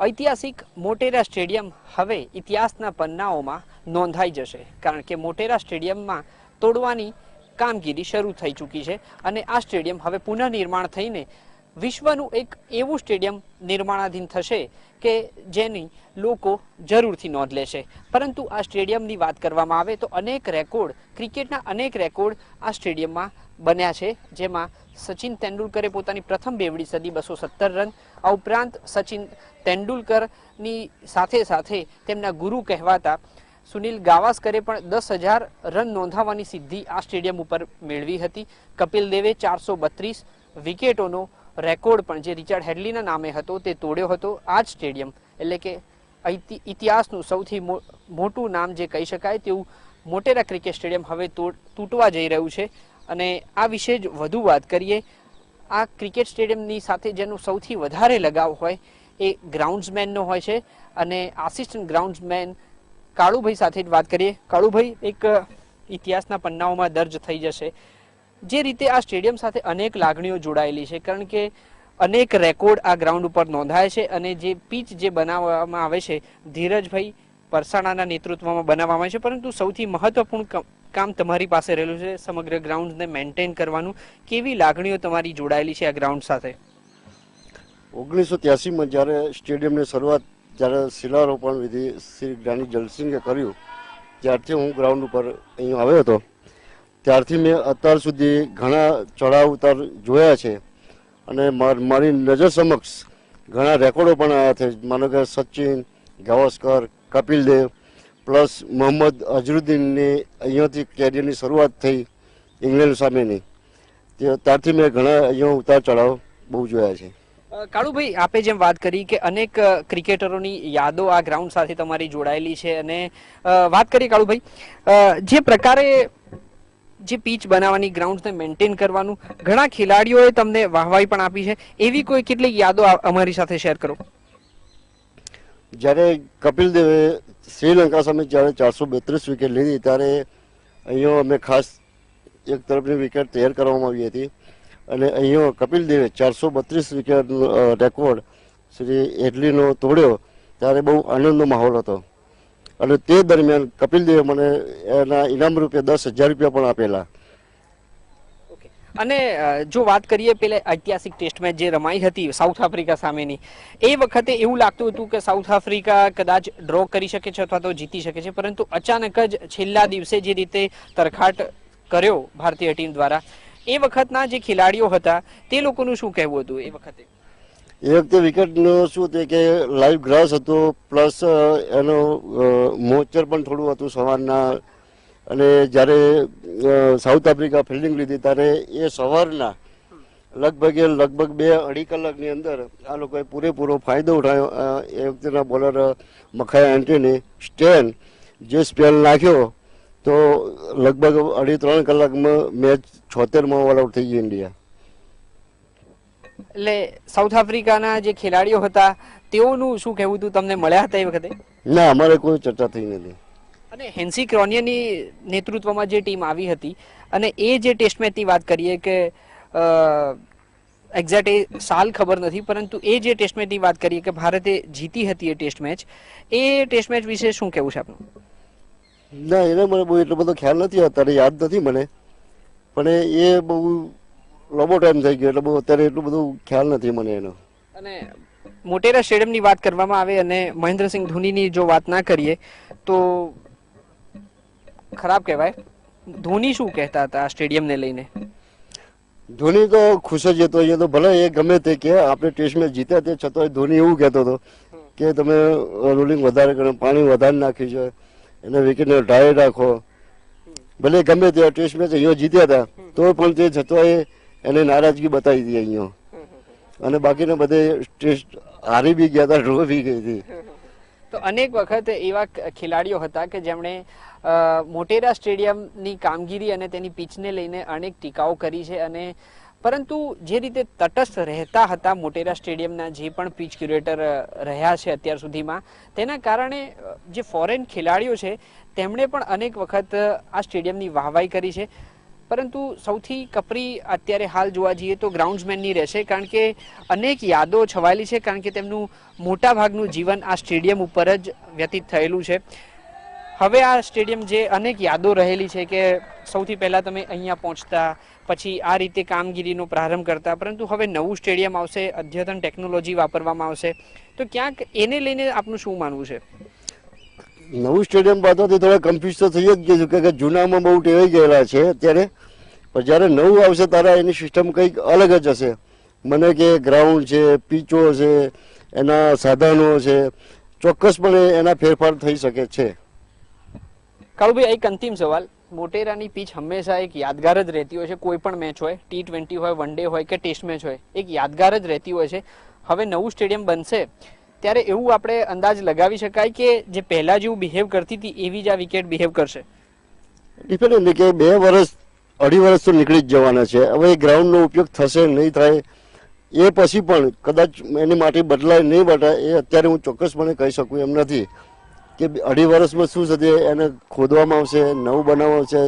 ઐતિહાસિક મોટેરા સ્ટેડિયમ હવે ઇતિહાસના પન્નાઓમાં નોંધાઈ જશે, કારણ કે મોટેરા સ્ટેડિયમમાં તોડવાની કામગીરી શરૂ થઈ ચૂકી છે અને આ સ્ટેડિયમ હવે પુનઃનિર્માણ થઈને વિશ્વનું એક એવું સ્ટેડિયમ નિર્માણાધીન થશે કે જેની લોકો જરૂરથી નોંધ લેશે। પરંતુ આ સ્ટેડિયમની વાત કરવામાં આવે તો અનેક રેકોર્ડ, ક્રિકેટના અનેક રેકોર્ડ આ સ્ટેડિયમમાં બન્યા છે, જેમાં સચિન તેંડુલકરે પોતાની પ્રથમ બેવડી સદી 217 રન, આ ઉપરાંત સચિન તેંડુલકરની સાથે સાથે તેમના ગુરુ કહેવાતા સુનિલ ગાવસ્કરે પણ 10,000 રન નોંધાવવાની સિદ્ધિ આ સ્ટેડિયમ ઉપર મેળવી હતી। કપિલ દેવે 432 વિકેટોનો રેકોર્ડ પણ જે રિચાર્ડ હેડલીના નામે હતો તે તોડ્યો હતો। આ જ સ્ટેડિયમ એટલે કે ઇતિહાસનું સૌથી મોટું નામ જે કહી શકાય તેવું મોટેરા ક્રિકેટ સ્ટેડિયમ હવે તૂટવા જઈ રહ્યું છે અને આ વિશે જ વધુ વાત કરીએ। આ ક્રિકેટ સ્ટેડિયમની સાથે જેનો સૌથી વધારે લગાવ હોય એ ગ્રાઉન્ડ્સમેનનો હોય છે અને આસિસ્ટન્ટ ગ્રાઉન્ડ્સમેન કાળુભાઈ સાથે જ વાત કરીએ। કાળુભાઈ, એક ઇતિહાસના પન્નાઓમાં દર્જ થઈ જશે જે રીતે આ સ્ટેડિયમ સાથે અનેક લાગણીઓ જોડાયેલી છે, કારણ કે અનેક રેકોર્ડ આ ગ્રાઉન્ડ ઉપર નોંધાય છે અને જે પીચ જે બનાવવામાં આવે છે ધીરજભાઈ પરસાણાના નેતૃત્વમાં બનાવવામાં આવે છે, પરંતુ સૌથી મહત્વપૂર્ણ કામ તમારી પાસે રહેલું છે સમગ્ર ગ્રાઉન્ડને મેન્ટેન કરવાનું। કેવી લાગણીઓ તમારી જોડાયેલી છે આ ગ્રાઉન્ડ સાથે? 1983માં જ્યારે સ્ટેડિયમની શરૂઆત, જ્યારે શિલારોપણ વિધિ શ્રી જ્ઞાની જલસિંહે કર્યું, ત્યારથી હું ગ્રાઉન્ડ ઉપર અહીં આવ્યો હતો। ત્યારથી મેં અત્યાર સુધી ઘણા ચડાવ ઉતાર જોયા છે અને મારી નજર સમક્ષ ઘણા રેકોર્ડો પણ આવ્યા છે। માનો કે સચિન, ગાવસ્કર, કપિલ દેવ પ્લસ મોહમ્મદ અઝરુદ્દીનની અહીંયાથી કેરિયરની શરૂઆત થઈ ઇંગ્લેન્ડ સામેની, ત્યારથી મેં ઘણા અહીંયા ઉતાર ચડાવ બહુ જોયા છે। કાળુભાઈ, આપે જેમ વાત કરી કે અનેક ક્રિકેટરોની યાદો આ ગ્રાઉન્ડ સાથે તમારી જોડાયેલી છે અને વાત કરીએ કાળુભાઈ, જે પ્રકારે જે પીચ બનાવવાની, ગ્રાઉન્ડને મેન્ટેન કરવાનું, ઘણા ખેલાડીઓએ તમને વાહવાઈ પણ આપી છે, એવી કોઈ કેટલીક યાદો અમારી સાથે શેર કરો। જ્યારે કપિલ દેવે શ્રીલંકા સામે જ્યારે 432 વિકેટ લીધી ત્યારે અહીંયા અમે ખાસ એક તરફની વિકેટ તૈયાર કરવામાં આવી હતી અને અહીંયા કપિલ દેવે 432 વિકેટનો રેકોર્ડ શ્રી હેડલીનો તોડ્યો ત્યારે બહુ આનંદનો માહોલ હતો અને તે દરમિયાન કપિલ દેવે મને એના ઇનામ રૂપે 10,000 રૂપિયા પણ આપેલા। અને જો વાત કરીએ પેલે ઐતિહાસિક ટેસ્ટ મેચ જે રમાઈ હતી સાઉથ આફ્રિકા સામેની, એ વખતે એવું લાગતું હતું કે સાઉથ આફ્રિકા કદાચ ડ્રો કરી શકે છે અથવા તો જીતી શકે છે, પરંતુ અચાનક જ છેલ્લા દિવસે જે રીતે તરખાટ કર્યો ભારતીય ટીમ દ્વારા, એ વખતના જે ખેલાડીઓ હતા તે લોકોનું શું કહેવું હતું એ વખતે? એ વખતે વિકેટનું શું હતું કે લાઈવ ગ્રાસ હતો, પ્લસ એનો મોચર પણ થોડું હતું સવારના, અને જ્યારે સાઉથ આફ્રિકા ફિલ્ડિંગ લીધી ત્યારે એ સવારના લગભગ 2-2.5 કલાકની અંદર આ લોકોએ પૂરેપૂરો ફાયદો ઉઠાવ્યો। એ વખતેના બોલર મખાયા એન્ટની સ્ટેન જે સ્પેલ નાખ્યો તો લગભગ 2.5-3 કલાકમાં મેચ 76માં ઓલ આઉટ થઈ ગઈ ઇન્ડિયા। એટલે સાઉથ આફ્રિકાના જે ખેલાડીઓ હતા તેઓનું શું કહેવું હતું? તમને મળ્યા હતા એ વખતે? ના, અમારે કોઈ ચર્ચા થઈ નથી। અને હેન્સી ક્રોનિયરની નેતૃત્વમાં જે ટીમ આવી હતી અને એ જે ટેસ્ટ મેચની વાત કરીએ કે એક્ઝેક્ટ એ સાલ ખબર નથી, પરંતુ એ જે ટેસ્ટ મેચની વાત કરીએ કે ભારતે જીતી હતી એ ટેસ્ટ મેચ વિશે શું કહેવું છે આપનું? ના, એને મને બહુ એટલો બધો ખ્યાલ નથી, અત્યારે યાદ નથી મને, પણ એ બહુ લાંબો ટાઈમ થઈ ગયો એટલે બહુ અત્યારે એટલું બધું ખ્યાલ નથી મને એનો। અને મોટેરા સ્ટેડિયમની વાત કરવામાં આવે અને મહેન્દ્રસિંહ ધોનીની જો વાત ના કરીએ તો ખરાબ કહેવાય। ધોની શું કહેતા હતા આ સ્ટેડિયમને લઈને? ધોની તો ખુશ જ હતો। એ તો ભલે એ ગમે તે કે આપણે ટેસ્ટ મેચ જીત્યા તે છતાં ધોની એવું કહેતો હતો કે તમે રોલિંગ વધારે કરો, પાણી વધારે નાખ્યું છે, એને વિકેટને ઢાળી રાખો, ભલે ગમે તે ટેસ્ટ મેચ અહીંયા જીત્યા હતા તો પણ તે છતાં એને નારાજગી બતાવી હતી અહીંયા, અને બાકીના બધે ટેસ્ટ હારી બી ગયા હતા, ડ્રો બી ગઈ હતી। તો અનેક વખત એવા ખેલાડીઓ હતા કે જેમણે મોટેરા સ્ટેડિયમની કામગીરી અને તેની પીચને લઈને અનેક ટીકાઓ કરી છે, અને પરંતુ જે રીતે તટસ્થ રહેતા હતા મોટેરા સ્ટેડિયમના જે પણ પીચ ક્યુરેટર રહ્યા છે અત્યાર સુધીમાં, તેના કારણે જે ફોરેન ખેલાડીઓ છે તેમણે પણ અનેક વખત આ સ્ટેડિયમની વાહવાઈ કરી છે। પરંતુ સૌથી કપરી અત્યારે હાલ જોવા જઈએ તો ગ્રાઉન્ડ્સમેનની રહેશે, કારણ કે અનેક યાદો છવાયેલી છે, કારણ કે તેમનું મોટા ભાગનું જીવન આ સ્ટેડિયમ ઉપર જ વ્યતીત થયેલું છે. હવે આ સ્ટેડિયમ જે અનેક યાદો રહેલી છે કે સૌથી પહેલાં તમે અહીંયા પહોંચતા, પછી આ રીતે કામગીરીનો પ્રારંભ કરતા, પરંતુ હવે નવું સ્ટેડિયમ આવશે, અદ્યતન ટેકનોલોજી વાપરવામાં આવશે, તો ક્યાંક એને લઈને આપનું શું માનવું છે? નવું સ્ટેડિયમ બાબતથી થોડા કન્ફ્યુઝ તો થઈ જ ગયું કે જૂનામાં બહુ ટેવાઈ ગયેલા છે અત્યારે, પણ જ્યારે નવું આવશે ત્યારે એની સિસ્ટમ કંઈક અલગ જ હશે. મને કે ગ્રાઉન્ડ છે, પીચો છે, એના સાધનો છે, ચોક્કસપણે એના ફેરફાર થઈ શકે છે. કાળુભાઈ, એક અંતિમ સવાલ. મોટેરાની પીચ હંમેશા એક યાદગાર જ રહેતી હોય છે, કોઈ પણ મેચ હોય, T20 હોય, વન ડે હોય કે ટેસ્ટ મેચ હોય, એક યાદગાર જ રહેતી હોય છે. હવે નવું સ્ટેડિયમ બનશે ત્યારે એવું આપણે અંદાજ લગાવી શકાય કે જે પહેલા જેવું બિહેવ કરતી હતી એવી જ આ વિકેટ બિહેવ કરશે? ડિપેન્ડ કે 2 વર્ષ 2.5 વર્ષ તો નીકળી જ જવાના છે. હવે એ ગ્રાઉન્ડનો ઉપયોગ થશે નહીં થાય એ પછી પણ કદાચ એની માટી બદલાય નહીં બદલાય એ અત્યારે હું ચોક્કસપણે કહી શકું એમ નથી કે 2.5 વર્ષમાં શું થશે, એને ખોદવામાં આવશે, નવું બનાવવામાં આવશે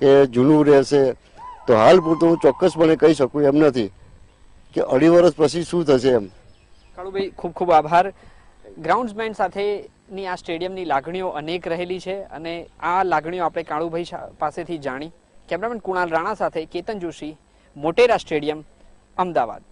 કે જૂનું રહેશે. તો હાલ પૂરતું હું ચોક્કસપણે કહી શકું એમ નથી કે 2.5 વર્ષ પછી શું થશે એમ. કાળુભાઈ, ખૂબ ખૂબ આભાર. ગ્રાઉન્ડ્સમેન સાથેની આ સ્ટેડિયમની લાગણીઓ અનેક રહેલી છે અને આ લાગણીઓ આપણે કાળુભાઈ પાસેથી જાણી. કેમેરામેન કુણાલ રાણા સાથે કેતન જોશી, મોટેરા સ્ટેડિયમ, અમદાવાદ.